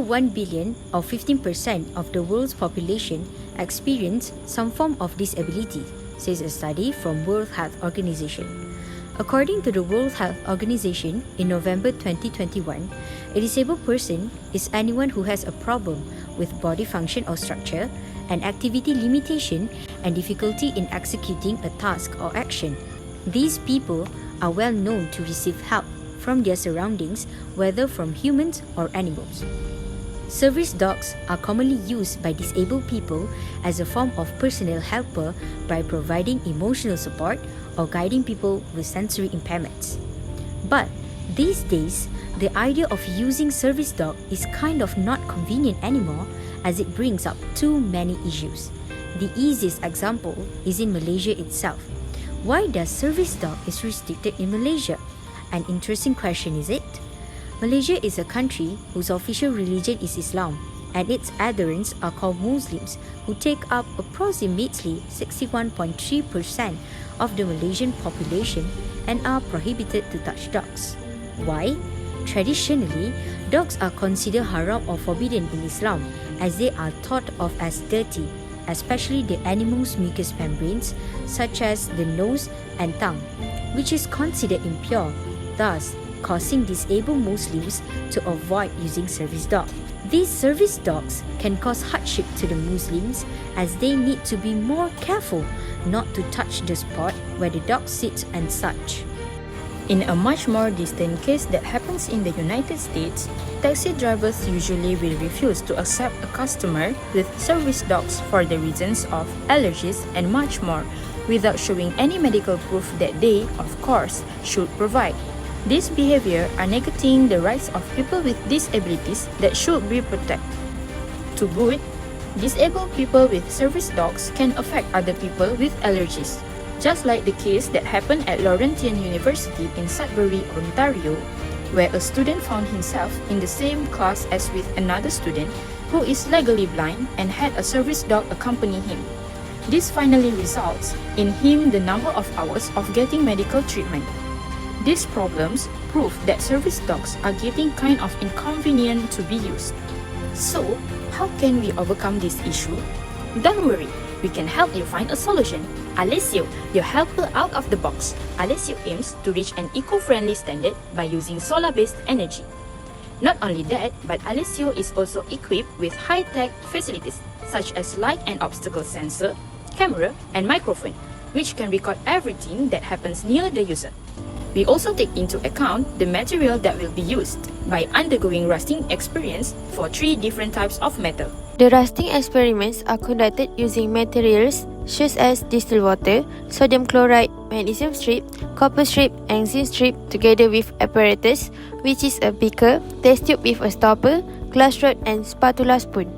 1 billion or 15% of the world's population experience some form of disability, says a study from World Health Organization. According to the World Health Organization, in November 2021, a disabled person is anyone who has a problem with body function or structure, an activity limitation, and difficulty in executing a task or action. These people are well known to receive help from their surroundings, whether from humans or animals. Service dogs are commonly used by disabled people as a form of personal helper by providing emotional support or guiding people with sensory impairments. But these days, the idea of using service dog is kind of not convenient anymore, as it brings up too many issues. The easiest example is in Malaysia itself. Why does service dog is restricted in Malaysia? An interesting question, is it? Malaysia is a country whose official religion is Islam, and its adherents are called Muslims, who take up approximately 61.3% of the Malaysian population and are prohibited to touch dogs. Why? Traditionally, dogs are considered haram or forbidden in Islam, as they are thought of as dirty, especially the animal's mucous membranes, such as the nose and tongue, which is considered impure, thus causing disabled Muslims to avoid using service dogs. These service dogs can cause hardship to the Muslims, as they need to be more careful not to touch the spot where the dog sits and such. In a much more distant case that happens in the United States, taxi drivers usually will refuse to accept a customer with service dogs for the reasons of allergies and much more, without showing any medical proof that they, of course, should provide. This behavior are negating the rights of people with disabilities that should be protected. To boot, disabled people with service dogs can affect other people with allergies, just like the case that happened at Laurentian University in Sudbury, Ontario, where a student found himself in the same class as with another student who is legally blind and had a service dog accompany him. This finally results in him the number of hours of getting medical treatment. These problems prove that service dogs are getting kind of inconvenient to be used. So, how can we overcome this issue? Don't worry, we can help you find a solution. Alessio, your helper out of the box. Alessio aims to reach an eco-friendly standard by using solar-based energy. Not only that, but Alessio is also equipped with high-tech facilities such as light and obstacle sensor, camera, and microphone, which can record everything that happens near the user. We also take into account the material that will be used by undergoing rusting experience for 3 different types of metal. The rusting experiments are conducted using materials such as distilled water, sodium chloride, magnesium strip, copper strip, and zinc strip, together with apparatus, which is a beaker, test tube with a stopper, glass rod, and spatula spoon.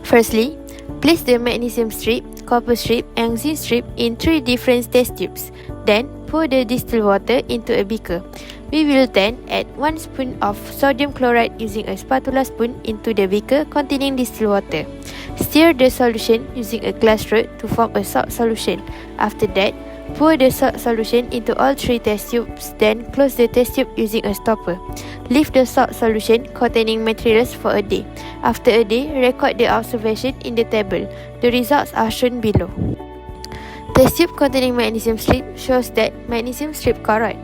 Firstly, place the magnesium strip, copper strip, and zinc strip in 3 different test tubes. Then, pour the distilled water into a beaker. We will then add 1 spoon of sodium chloride using a spatula spoon into the beaker containing distilled water. Stir the solution using a glass rod to form a salt solution. After that, pour the salt solution into all 3 test tubes, then close the test tube using a stopper. Leave the salt solution containing materials for a day. After a day, record the observation in the table. The results are shown below. Test tube containing magnesium strip shows that magnesium strip corrode.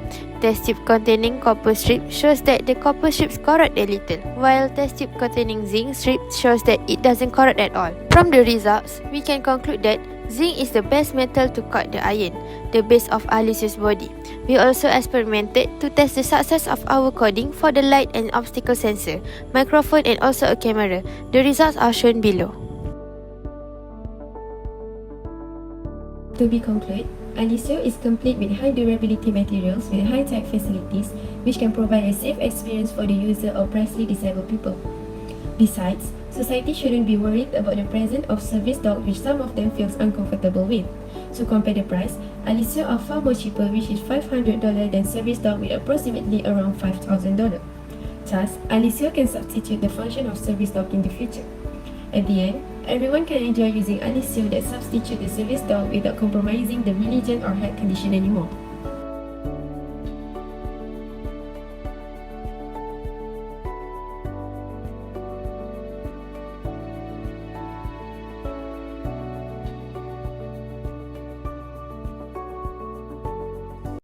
Test tube containing copper strip shows that the copper strips corrode a little, while test tube containing zinc strip shows that it doesn't corrode at all. From the results, we can conclude that zinc is the best metal to cut the iron, the base of Alessio's body. We also experimented to test the success of our coding for the light and obstacle sensor, microphone, and also a camera. The results are shown below. To be concluded, Alessio is complete with high durability materials with high-tech facilities which can provide a safe experience for the user or partially disabled people. Besides, society shouldn't be worried about the presence of service dogs which some of them feels uncomfortable with. To compare the price, Alessio are far more cheaper, which is $500 than service dog with approximately around $5,000. Thus, Alessio can substitute the function of service dog in the future. At the end, everyone can enjoy using Alessio that substitute the service dog without compromising the religion or health condition anymore.